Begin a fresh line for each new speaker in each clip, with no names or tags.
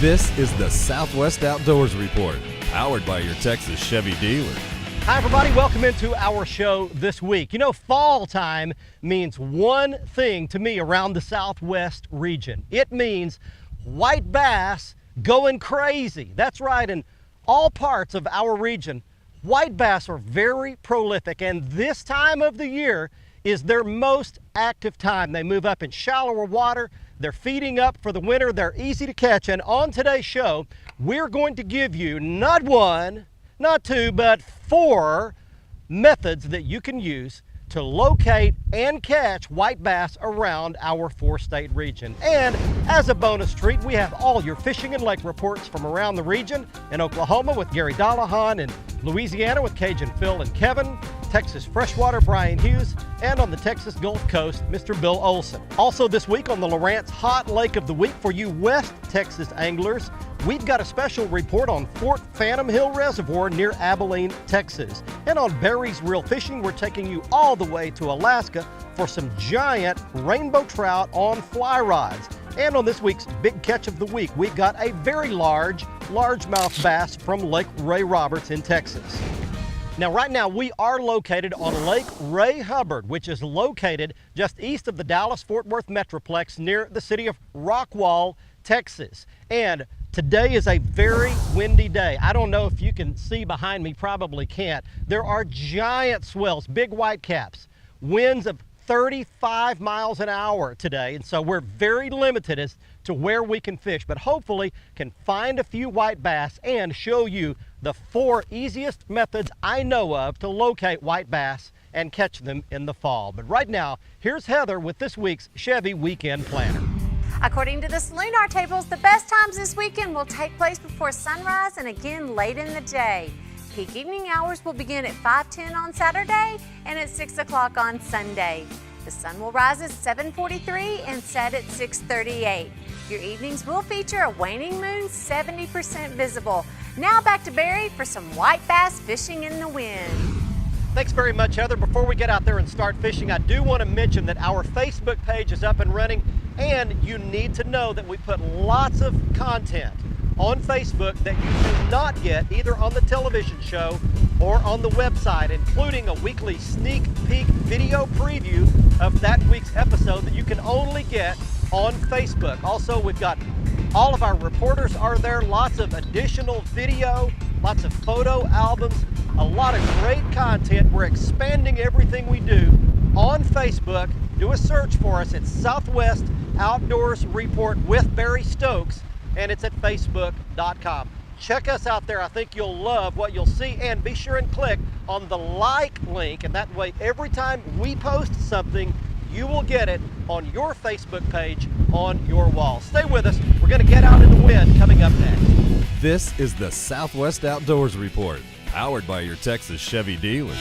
This is the Southwest Outdoors Report, powered by your Texas Chevy dealer.
Hi everybody, welcome into our show this week. You know, fall time means one thing to me around the Southwest region. It means white bass going crazy. That's right, in all parts of our region, white bass are very prolific, and this time of the year is their most active time. They move up in shallower water, they're feeding up for the winter, they're easy to catch, and on today's show, we're going to give you not one, not two, but 4 methods that you can use to locate and catch white bass around our 4-state region. And as a bonus treat, we have all your fishing and lake reports from around the region: in Oklahoma with Gary Dallahan, in Louisiana with Cajun Phil and Kevin, Texas freshwater Brian Hughes, and on the Texas Gulf Coast, Mr. Bill Olson. Also this week on the Lawrence Hot Lake of the Week for you West Texas anglers, we've got a special report on Fort Phantom Hill Reservoir near Abilene, Texas. And on Barry's Real Fishing, we're taking you all the way to Alaska for some giant rainbow trout on fly rods. And on this week's Big Catch of the Week, we've got a very largemouth bass from Lake Ray Roberts in Texas. Now, right now, we are located on Lake Ray Hubbard, which is located just east of the Dallas-Fort Worth Metroplex near the city of Rockwall, Texas. And today is a very windy day. I don't know if you can see behind me, probably can't. There are giant swells, big white caps, winds of 35 miles an hour today. And so we're very limited as to where we can fish, but hopefully can find a few white bass and show you the 4 easiest methods I know of to locate white bass and catch them in the fall. But right now, here's Heather with this week's Chevy Weekend Planner.
According to the Lunar tables, the best times this weekend will take place before sunrise and again late in the day. Peak evening hours will begin at 5:10 on Saturday and at 6 o'clock on Sunday. The sun will rise at 7:43 and set at 6:38. Your evenings will feature a waning moon, 70% visible. Now back to Barry for some white bass fishing in the wind.
Thanks very much, Heather. Before we get out there and start fishing, I do want to mention that our Facebook page is up and running, and you need to know that we put lots of content on Facebook that you do not get either on the television show or on the website, including a weekly sneak peek video preview of that week's episode that you can only get on Facebook. Also, we've got all of our reporters are there, lots of additional video, lots of photo albums, a lot of great content. We're expanding everything we do on Facebook. Do a search for us at Southwest Outdoors Report with Barry Stokes, and it's at facebook.com. Check us out there. I think you'll love what you'll see, and be sure and click on the like link, and that way every time we post something, you will get it on your Facebook page on your wall. Stay with us. We're going to get out in the wind coming up next.
This is the Southwest Outdoors Report, powered by your Texas Chevy dealer.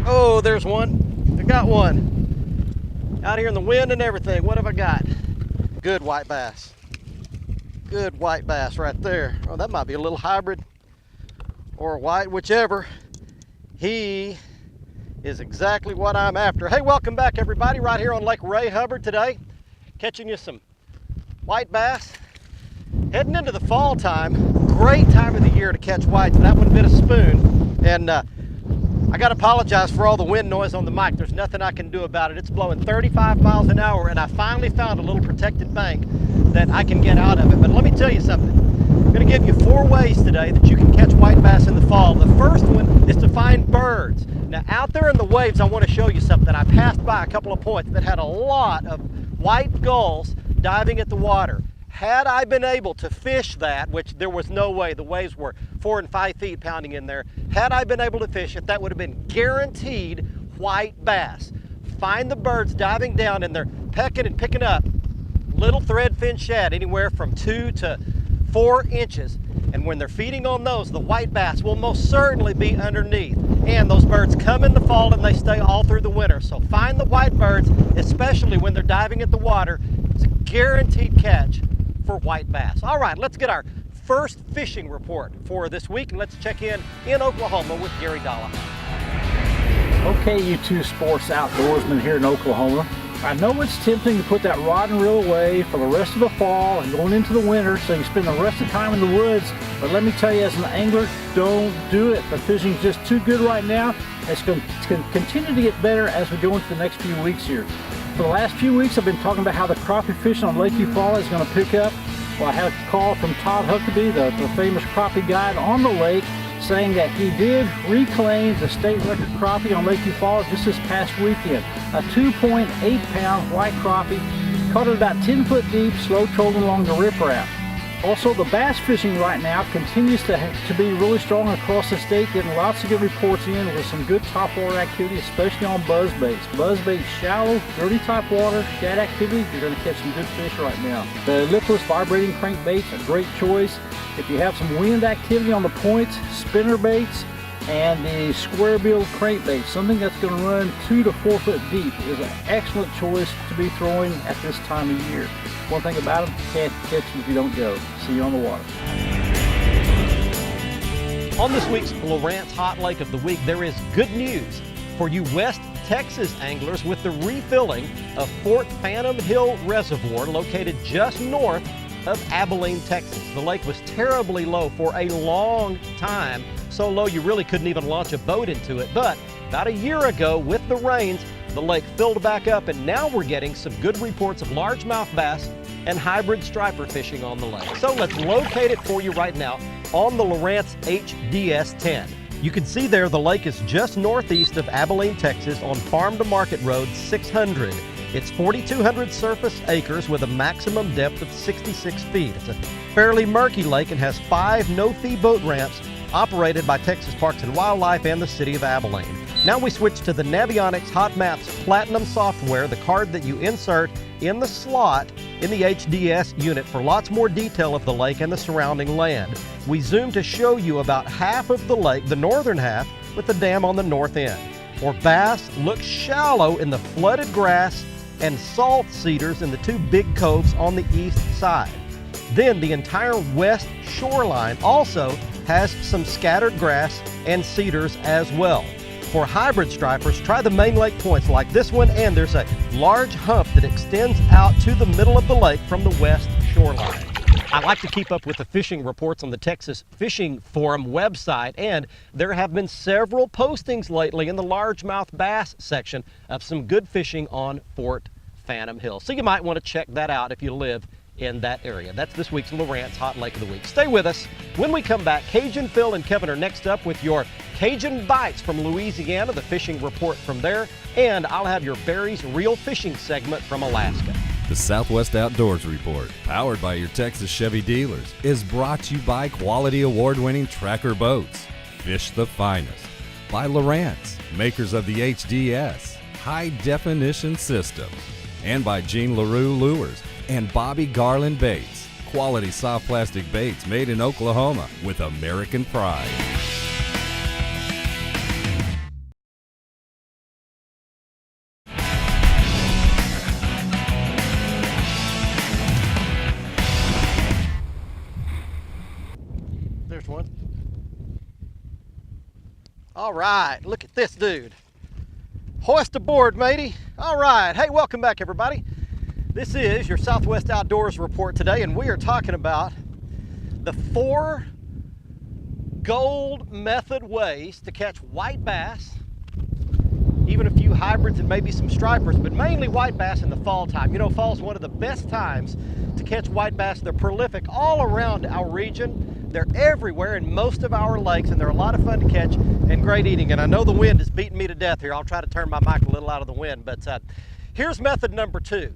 Oh, there's one. I got one. Out here in the wind and everything. What have I got? Good white bass. Good white bass right there. Oh, that might be a little hybrid or white, whichever. He is exactly what I'm after. Hey, welcome back everybody, right here on Lake Ray Hubbard today. Catching you some white bass. Heading into the fall time, great time of the year to catch whites. That one bit a spoon. And I gotta apologize for all the wind noise on the mic. There's nothing I can do about it. It's blowing 35 miles an hour, and I finally found a little protected bank that I can get out of it. But let me tell you something. I'm gonna give you 4 ways today that you can catch white bass in the fall. The first one is to find birds. Now out there in the waves, I wanna show you something. I passed by a couple of points that had a lot of white gulls diving at the water. Had I been able to fish that, which there was no way, the waves were 4 and 5 feet pounding in there. Had I been able to fish it, that would have been guaranteed white bass. Find the birds diving down, and they're pecking and picking up little threadfin shad, anywhere from 2 to 4 inches. And when they're feeding on those, the white bass will most certainly be underneath. And those birds come in the fall and they stay all through the winter. So find the white birds, especially when they're diving at the water. It's a guaranteed catch for white bass. All right, let's get our first fishing report for this week, and let's check in Oklahoma with Gary Dallahan.
Okay, you two sports outdoorsmen here in Oklahoma. I know it's tempting to put that rod and reel away for the rest of the fall and going into the winter so you can spend the rest of the time in the woods, but let me tell you, as an angler, don't do it. The fishing's just too good right now. It's going to continue to get better as we go into the next few weeks here. For the last few weeks, I've been talking about how the crappie fishing on Lake Eufaula is going to pick up. Well, I had a call from Todd Huckabee, the famous crappie guide on the lake, saying that he did reclaim the state record crappie on Lake Eufaula just this past weekend. A 2.8 pound white crappie, caught it about 10 foot deep, slow trolling along the riprap. Also, the bass fishing right now continues to be really strong across the state, getting lots of good reports in with some good topwater activity, especially on buzzbaits. Buzzbaits, shallow, dirty type water, shad activity, you're going to catch some good fish right now. The lipless vibrating crankbaits, a great choice. If you have some wind activity on the points, spinner baits, and the square bill crankbait, something that's going to run 2 to 4 foot deep, is an excellent choice to be throwing at this time of year. One thing about them, you can't catch them if you don't go. See you on the water.
On this week's Lowrance Hot Lake of the Week, there is good news for you West Texas anglers with the refilling of Fort Phantom Hill Reservoir located just north of Abilene, Texas. The lake was terribly low for a long time, so low you really couldn't even launch a boat into it. But about a year ago, with the rains, the lake filled back up, and now we're getting some good reports of largemouth bass and hybrid striper fishing on the lake. So let's locate it for you right now on the Lowrance HDS 10. You can see there the lake is just northeast of Abilene, Texas on Farm to Market Road 600. It's 4,200 surface acres with a maximum depth of 66 feet. It's a fairly murky lake and has 5 no-fee boat ramps operated by Texas Parks and Wildlife and the City of Abilene. Now we switch to the Navionics Hot Maps Platinum software, the card that you insert in the slot in the HDS unit for lots more detail of the lake and the surrounding land. We zoom to show you about half of the lake, the northern half, with the dam on the north end. For bass, look shallow in the flooded grass and salt cedars in the 2 big coves on the east side. Then the entire west shoreline also has some scattered grass and cedars as well. For hybrid stripers, try the main lake points like this one, and there's a large hump that extends out to the middle of the lake from the west shoreline. I like to keep up with the fishing reports on the Texas Fishing Forum website, and there have been several postings lately in the largemouth bass section of some good fishing on Fort Phantom Hill. So you might want to check that out if you live in that area. That's this week's Lowrance Hot Lake of the Week. Stay with us. When we come back, Cajun Phil and Kevin are next up with your Cajun Bites from Louisiana, the fishing report from there, and I'll have your Barry's Real Fishing segment from Alaska.
The Southwest Outdoors Report, powered by your Texas Chevy dealers, is brought to you by quality award-winning Tracker Boats, Fish the Finest, by Lowrance, makers of the HDS, High Definition Systems, and by Jean LaRue Lures and Bobby Garland Baits, quality soft plastic baits made in Oklahoma with American pride.
There's one. All right, look at this dude. Hoist aboard, matey. All right, hey, welcome back, everybody. This is your Southwest Outdoors Report today, and we are talking about the 4 gold method ways to catch white bass, even a few hybrids and maybe some stripers, but mainly white bass in the fall time. You know, fall's one of the best times to catch white bass. They're prolific all around our region. They're everywhere in most of our lakes, and they're a lot of fun to catch and great eating. And I know the wind is beating me to death here. I'll try to turn my mic a little out of the wind, but here's method number 2.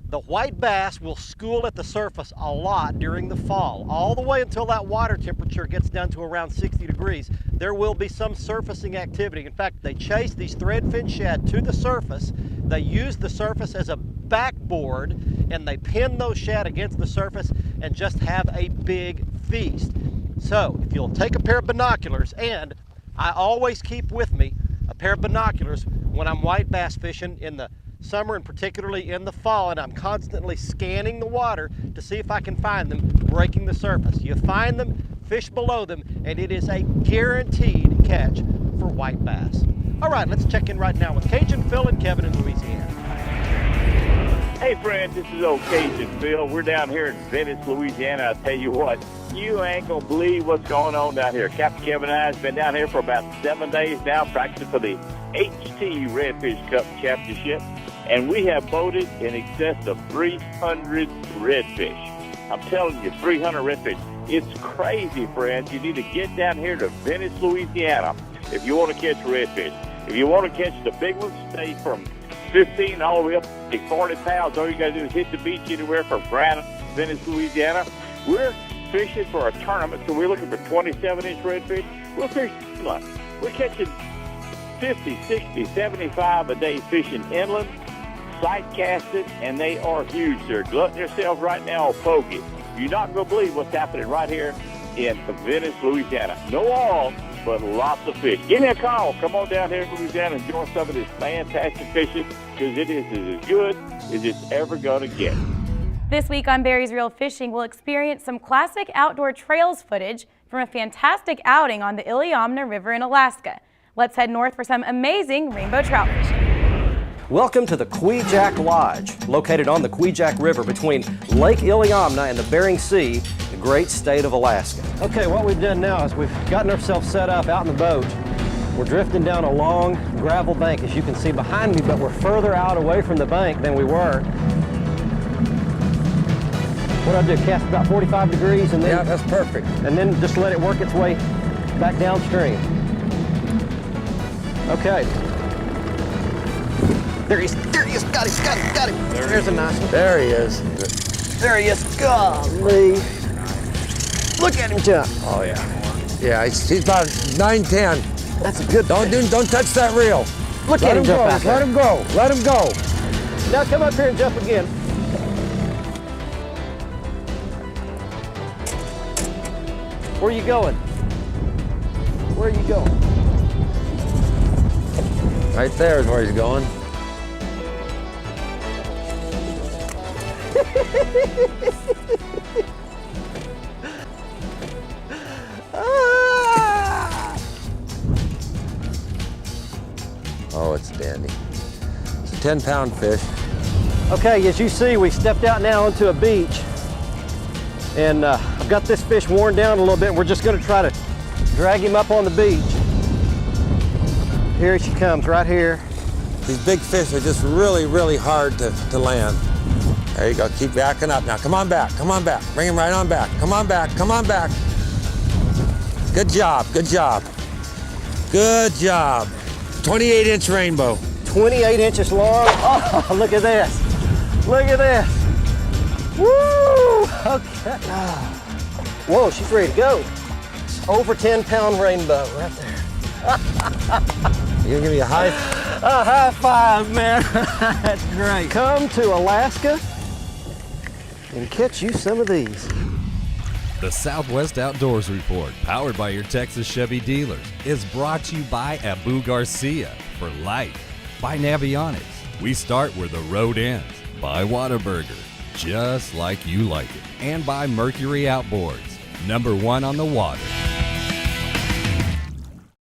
The white bass will school at the surface a lot during the fall, all the way until that water temperature gets down to around 60 degrees. There will be some surfacing activity. In fact, they chase these threadfin shad to the surface. They use the surface as a backboard, and they pin those shad against the surface and just have a big feast. So if you'll take a pair of binoculars, and I always keep with me a pair of binoculars when I'm white bass fishing in the summer and particularly in the fall, and I'm constantly scanning the water to see if I can find them breaking the surface. You find them, fish below them, and it is a guaranteed catch for white bass. All right, let's check in right now with Cajun Phil and Kevin in Louisiana.
Hey friends, this is old Cajun Phil. We're down here in Venice, Louisiana. I tell you what, you ain't gonna believe what's going on down here. Captain Kevin and I have been down here for about 7 days now, practicing for the HT Redfish Cup Championship, and we have boated in excess of 300 redfish. I'm telling you, 300 redfish. It's crazy, friends. You need to get down here to Venice, Louisiana, if you want to catch redfish. If you want to catch the big ones, stay from 15 all the way up to 40 pounds. All you got to do is hit the beach anywhere from Brandon, Venice, Louisiana. We're fishing for a tournament, so we're looking for 27-inch redfish. We're fishing inland. We're catching 50, 60, 75 a day fishing inland, sight casted, and they are huge. They're glutting themselves right now on pokey. You're not going to believe what's happening right here in Venice, Louisiana. No all, but lots of fish. Give me a call. Come on down here to Louisiana and join some of this fantastic fishing, because it is as good as it's ever going to get.
This week on Barry's Real Fishing, we'll experience some classic outdoor trails footage from a fantastic outing on the Iliamna River in Alaska. Let's head north for some amazing rainbow trout fishing.
Welcome to the Kvichak Lodge, located on the Kvichak River between Lake Iliamna and the Bering Sea, the great state of Alaska.
Okay, what we've done now is we've gotten ourselves set up out in the boat. We're drifting down a long gravel bank, as you can see behind me, but we're further out away from the bank than we were. What I do, cast about 45 degrees and then...
Yeah, that's perfect.
And then just let it work its way back downstream. Okay. There he is, got him. There's a nice one.
There he is.
There he is, golly. Look at him jump.
Oh yeah. Yeah, he's about 9-10.
That's a good
Don't touch that reel.
Look at him jump out there.
Let him go. Let him go.
Now come up here and jump again. Where are you going? Where are you going?
Right there is where he's going. Oh, it's a dandy. It's a 10-pound fish.
Okay, as you see, we stepped out now onto a beach, and I've got this fish worn down a little bit. We're just going to try to drag him up on the beach. Here she comes, right here.
These big fish are just really, really hard to land. There you go, keep backing up. Now come on back, bring him right on back. Come on back. Good job. 28-inch rainbow.
28 inches long. Oh, look at this. Woo, okay. Whoa, she's ready to go. Over 10-pound rainbow right there.
You gonna give me a high?
A high five, man. That's great. Come to Alaska and catch you some of these.
The Southwest Outdoors Report, powered by your Texas Chevy dealers, is brought to you by Abu Garcia for life, by Navionics, we start where the road ends, by Whataburger, just like you like it, and by Mercury Outboards, #1 on the water.